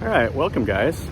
All right, welcome guys.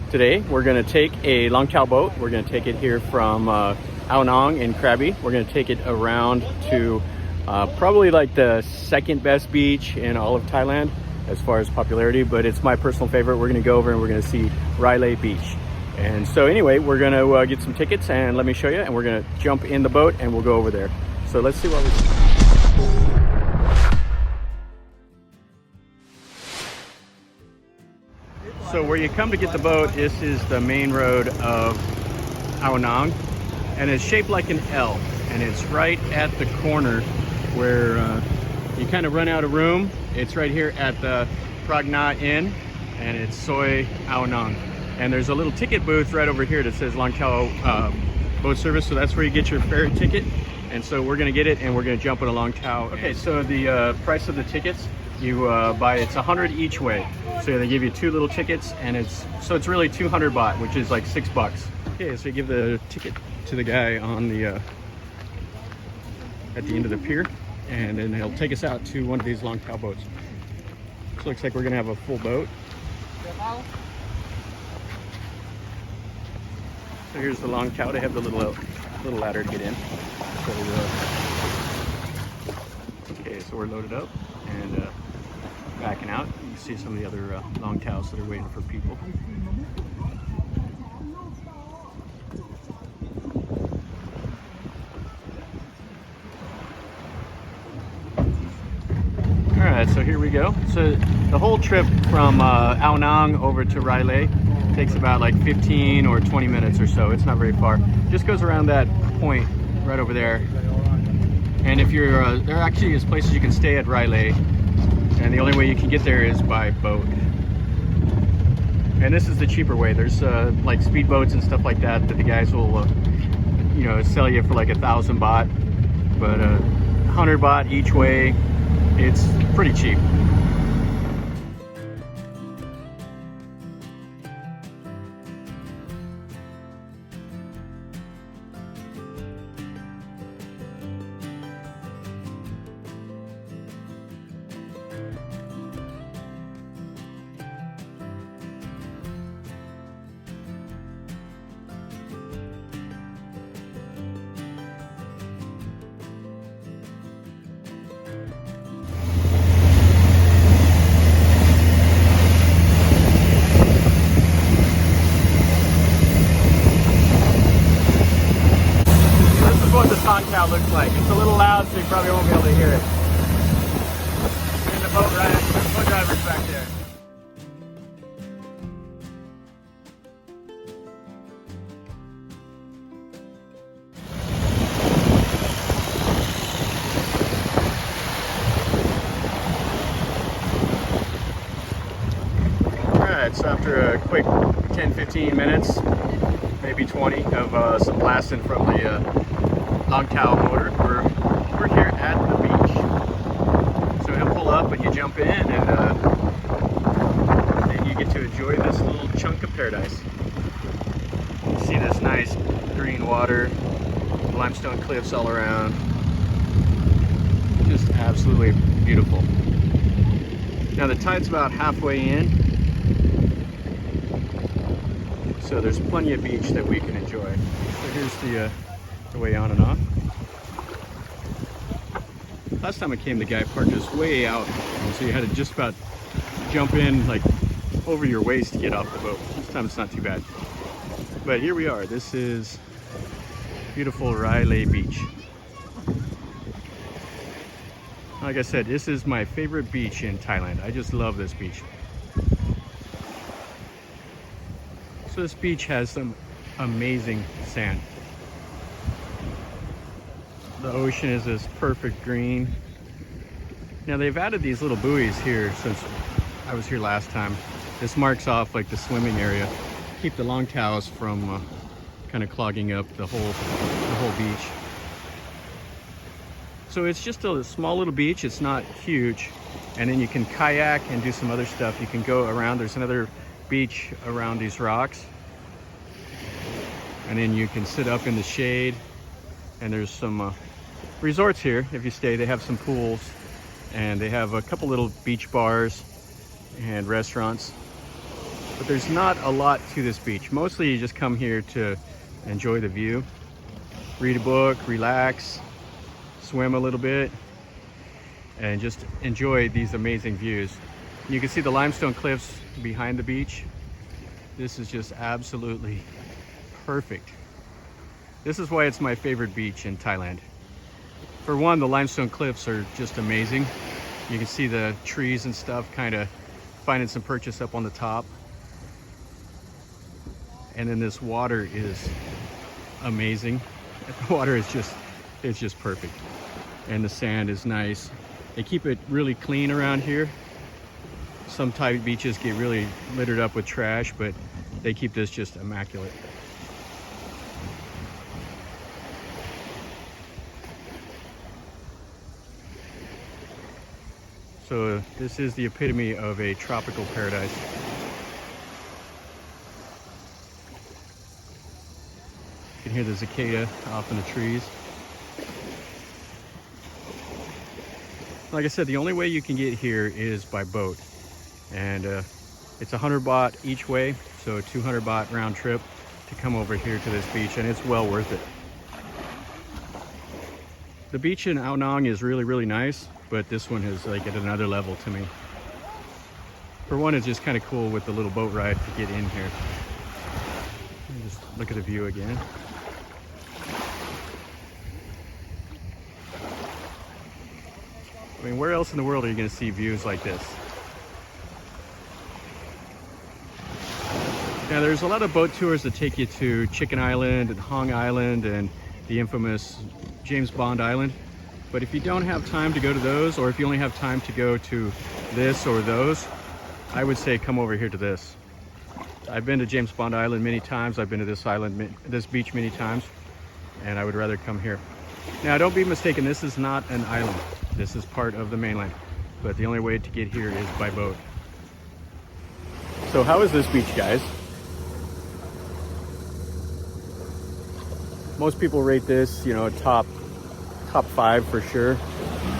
Today we're going to take a longtail boat. We're going to take it here from Ao Nang in Krabi. We're going to take it around to probably like the second best beach in all of Thailand as far as popularity, but it's my personal favorite. We're going to go over and we're going to see Railay Beach. And so anyway, we're going to get some tickets and let me show you, and we're going to jump in the boat and we'll go over there. So let's see what we see. So where you come to get the boat, this is the main road of Ao Nang, and it's shaped like an L, and it's right at the corner where you kind of run out of room. It's right here at the Pragna Inn, and it's Soi Ao Nang. And there's a little ticket booth right over here that says Longtail Boat Service, so that's where you get your ferry ticket. And so we're gonna get it and we're gonna jump on a Longtail. Okay, so the price of the tickets, you buy, it's 100 each way. So they give you 2 little tickets, and it's really 200 baht, which is like $6. Okay, so you give the ticket to the guy on the at the end of the pier, and then he'll take us out to one of these longtail boats. So looks like we're gonna have a full boat. So here's the longtail. They have the little ladder to get in. So okay, so we're loaded up and backing out. You can see some of the other longtails that are waiting for people. All right, so here we go. So the whole trip from Ao Nang over to Railay takes about like 15 or 20 minutes or so. It's not very far. Just goes around that point right over there. And if you're, there actually is places you can stay at Railay, and the only way you can get there is by boat. And this is the cheaper way. There's like speedboats and stuff like that that the guys will, you know, sell you for like 1,000 baht, but 100 baht each way. It's pretty cheap. Longtail looks like. It's a little loud, so you probably won't be able to hear it. And the boat driver's back there. Alright, so after a quick 10-15 minutes, maybe 20 of some blasting from the longtail motor, we're here at the beach. So he'll pull up and you jump in, and then you get to enjoy this little chunk of paradise. You see this nice green water, limestone cliffs all around. Just absolutely beautiful. Now the tide's about halfway in, so there's plenty of beach that we can enjoy. So here's the way on and off. Last time I came, the guy parked us way out, and so you had to just about jump in like over your waist to get off the boat. This time it's not too bad. But here we are. This is beautiful Railay Beach. Like I said, this is my favorite beach in Thailand. I just love this beach. So this beach has some amazing sand. The ocean is this perfect green. Now they've added these little buoys here since I was here last time. This marks off like the swimming area. Keep the longtails from kind of clogging up the whole beach. So it's just a small little beach. It's not huge. And then you can kayak and do some other stuff. You can go around. There's another beach around these rocks. And then you can sit up in the shade. And there's some resorts here. If you stay, they have some pools, and they have a couple little beach bars and restaurants. but there's not a lot to this beach. Mostly you just come here to enjoy the view, read a book, relax, swim a little bit, and just enjoy these amazing views. You can see the limestone cliffs behind the beach. This is just absolutely perfect. This is why it's my favorite beach in Thailand. For one, the limestone cliffs are just amazing. You can see the trees and stuff kind of finding some purchase up on the top. And then this water is amazing. The water is it's just perfect. And the sand is nice. They keep it really clean around here. Some Thai beaches get really littered up with trash, but they keep this just immaculate. So this is the epitome of a tropical paradise. You can hear the cicada off in the trees. Like I said, the only way you can get here is by boat. And it's 100 baht each way, so 200 baht round trip to come over here to this beach, and it's well worth it. The beach in Ao Nang is really, really nice, but this one is like at another level to me. For one, it's just kind of cool with the little boat ride to get in here. Just look at the view again. I mean, where else in the world are you going to see views like this? Now, there's a lot of boat tours that take you to Chicken Island and Hong Island and the infamous James Bond Island. But if you don't have time to go to those, or if you only have time to go to this or those, I would say come over here to this. I've been to James Bond Island many times. I've been to this island, this beach many times, and I would rather come here. Now, don't be mistaken, this is not an island. This is part of the mainland, but the only way to get here is by boat. So how is this beach, guys? Most people rate this, you know, top 5 for sure.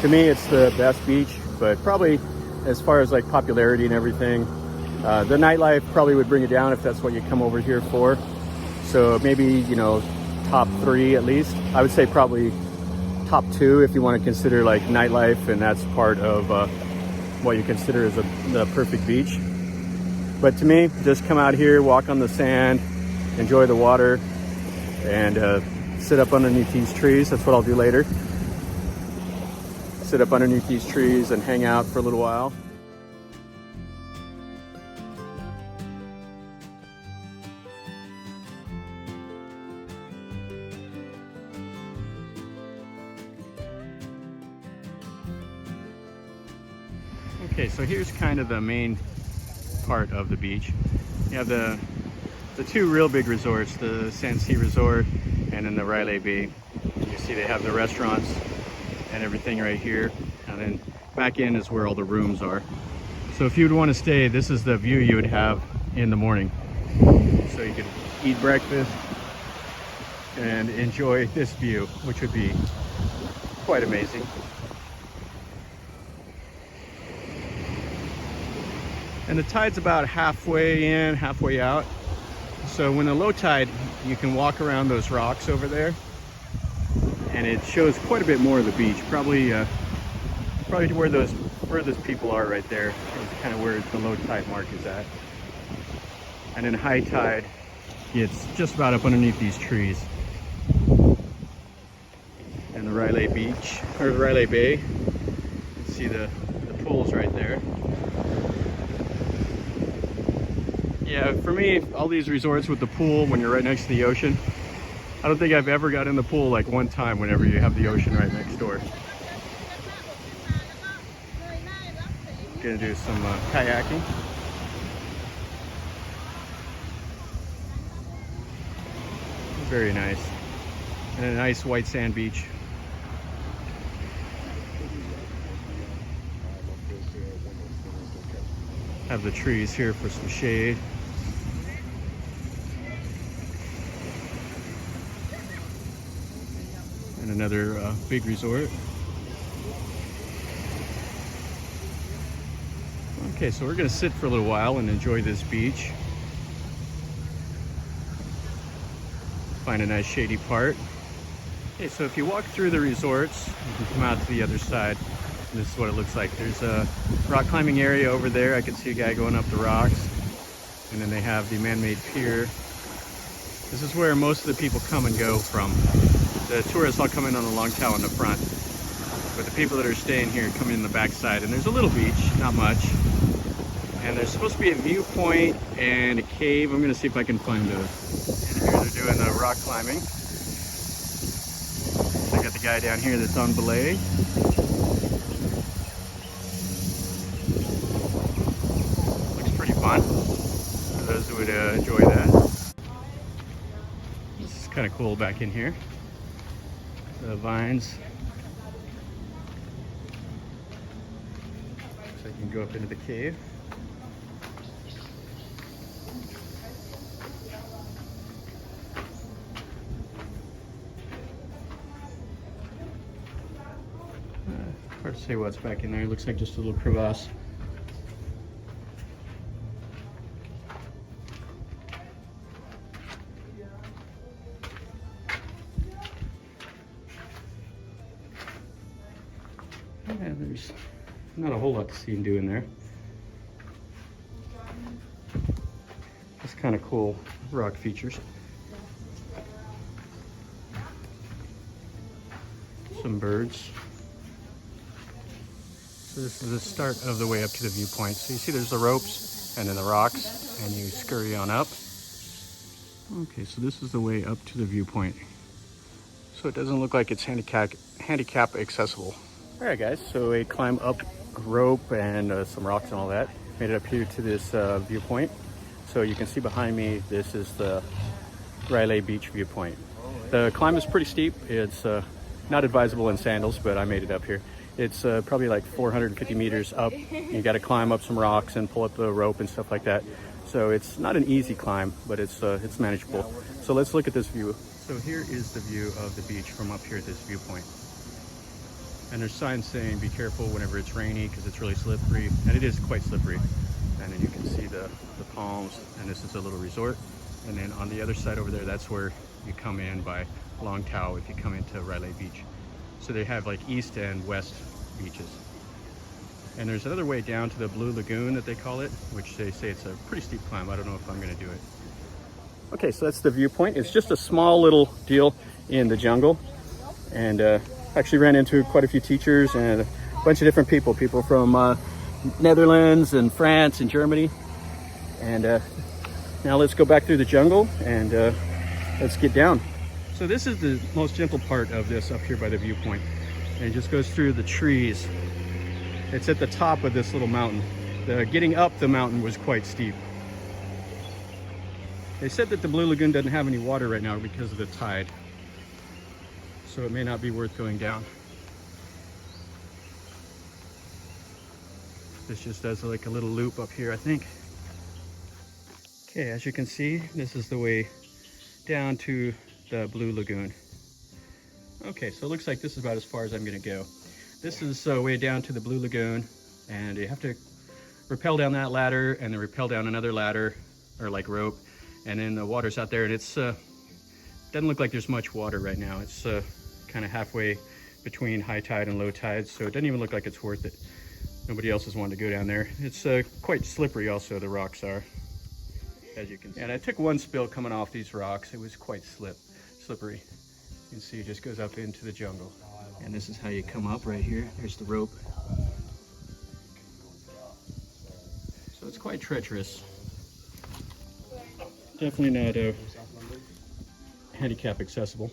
To me, it's the best beach, but probably as far as like popularity and everything, the nightlife probably would bring it down if that's what you come over here for. So maybe, you know, top 3 at least. I would say probably top 2 if you want to consider like nightlife, and that's part of what you consider as the perfect beach. But to me, just come out here, walk on the sand, enjoy the water, and sit up underneath these trees. That's what I'll do later. Sit up underneath these trees and hang out for a little while. Okay, so here's kind of the main part of the beach. You have the 2 real big resorts, the Sansi Resort and then the Railay Beach. You see they have the restaurants and everything right here, and then back in is where all the rooms are. So if you would want to stay, this is the view you would have in the morning. So you could eat breakfast and enjoy this view, which would be quite amazing. And the tide's about halfway in, halfway out. So when the low tide, you can walk around those rocks over there, and it shows quite a bit more of the beach. Probably to where those people are right there. It's kind of where the low tide mark is at. And then high tide, it's just about up underneath these trees. And the Railay Beach, or the Railay Bay, you can see the pools right there. Yeah, for me, all these resorts with the pool when you're right next to the ocean, I don't think I've ever got in the pool like one time whenever you have the ocean right next door. Gonna do some kayaking. Very nice. And a nice white sand beach. Have the trees here for some shade. And another big resort. Okay, so we're gonna sit for a little while and enjoy this beach. find a nice shady part. Okay, so if you walk through the resorts, you can come out to the other side. And this is what it looks like. There's a rock climbing area over there. I can see a guy going up the rocks. And then they have the man-made pier. This is where most of the people come and go from. The tourists all come in on the long tower in the front. But the people that are staying here come in the backside. And there's a little beach, not much. And there's supposed to be a viewpoint and a cave. I'm gonna see if I can find those. And here they're doing the rock climbing. I got the guy down here that's on belay. Looks pretty fun for those who would enjoy that. This is kind of cool back in here. The vines. So you can go up into the cave. Hard to say what's back in there. It looks like just a little crevasse. Yeah, there's not a whole lot to see and do in there. Just kind of cool rock features. Some birds. So this is the start of the way up to the viewpoint. So you see there's the ropes and then the rocks, and you scurry on up. Okay, so this is the way up to the viewpoint. So it doesn't look like it's handicap accessible. All right, guys, so a climb up rope and some rocks and all that. Made it up here to this viewpoint. So you can see behind me, this is the Railay Beach viewpoint. The climb is pretty steep. It's not advisable in sandals, but I made it up here. It's probably like 450 meters up. You got to climb up some rocks and pull up the rope and stuff like that. So it's not an easy climb, but it's manageable. So let's look at this view. So here is the view of the beach from up here at this viewpoint. And there's signs saying be careful whenever it's rainy because it's really slippery, and it is quite slippery. And then you can see the palms, and this is a little resort. And then on the other side over there, that's where you come in by Long Tau if you come into Railay Beach. So they have like east and west beaches. And there's another way down to the Blue Lagoon that they call it, which they say it's a pretty steep climb. I don't know if I'm gonna do it. Okay, so that's the viewpoint. It's just a small little deal in the jungle. And actually ran into quite a few teachers and a bunch of different people from Netherlands and France and Germany. And now let's go back through the jungle and let's get down. So this is the most gentle part of this up here by the viewpoint. And it just goes through the trees. It's at the top of this little mountain. Getting up the mountain was quite steep. They said that the Blue Lagoon doesn't have any water right now because of the tide. So it may not be worth going down. This just does like a little loop up here, I think. Okay, as you can see, this is the way down to the Blue Lagoon. Okay, so it looks like this is about as far as I'm gonna go. This is way down to the Blue Lagoon, and you have to rappel down that ladder and then rappel down another ladder or like rope, and then the water's out there, and it's doesn't look like there's much water right now. It's kind of halfway between high tide and low tide, so it doesn't even look like it's worth it. Nobody else has wanted to go down there. It's quite slippery also, the rocks are, as you can see. And I took one spill coming off these rocks. It was quite slippery. You can see it just goes up into the jungle. And this is how you come up right here. There's the rope. So it's quite treacherous. Definitely not handicap accessible.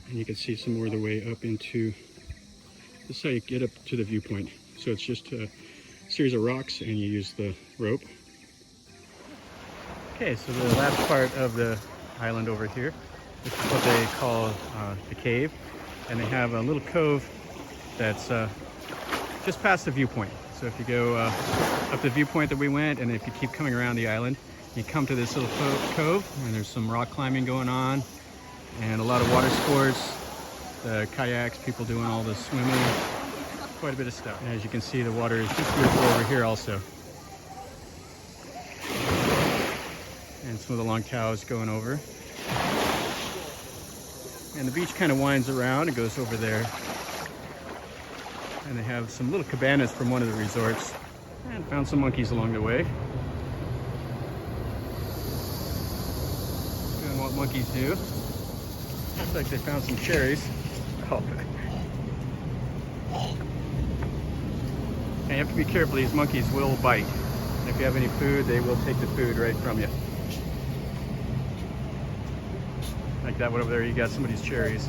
And you can see some more of the way up into, this is how you get up to the viewpoint. So it's just a series of rocks and you use the rope. Okay, so the last part of the island over here, this is what they call the cave. And they have a little cove that's just past the viewpoint. So if you go up the viewpoint that we went, and if you keep coming around the island, you come to this little cove, and there's some rock climbing going on, and a lot of water sports, the kayaks, people doing all the swimming, quite a bit of stuff. And as you can see, the water is just beautiful over here also. And some of the long cows going over. And the beach kind of winds around and goes over there. And they have some little cabanas from one of the resorts. And found some monkeys along the way. Doing what monkeys do. Looks like they found some cherries. Oh. And you have to be careful, these monkeys will bite. And if you have any food, they will take the food right from you. Like that one over there, you got somebody's cherries.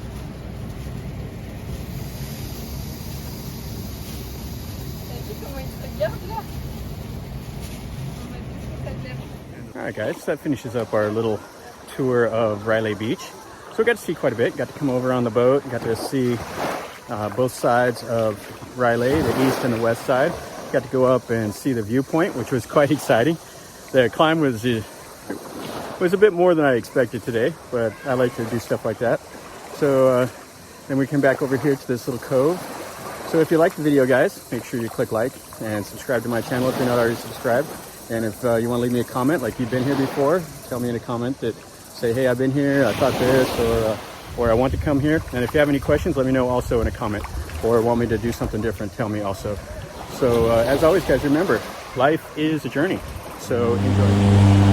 Alright guys, that finishes up our little tour of Railay Beach. So we got to see quite a bit. Got to come over on the boat, got to see both sides of Railay, the east and the west side. Got to go up and see the viewpoint, which was quite exciting. The climb was a bit more than I expected today, but I like to do stuff like that. So then we came back over here to this little cove. So if you like the video, guys, make sure you click like and subscribe to my channel if you're not already subscribed. And if you want to leave me a comment like you've been here before, tell me in a comment that say, hey, I've been here, I thought this, or I want to come here. And if you have any questions, let me know also in a comment, or want me to do something different, tell me also. So as always, guys, remember, life is a journey. So enjoy.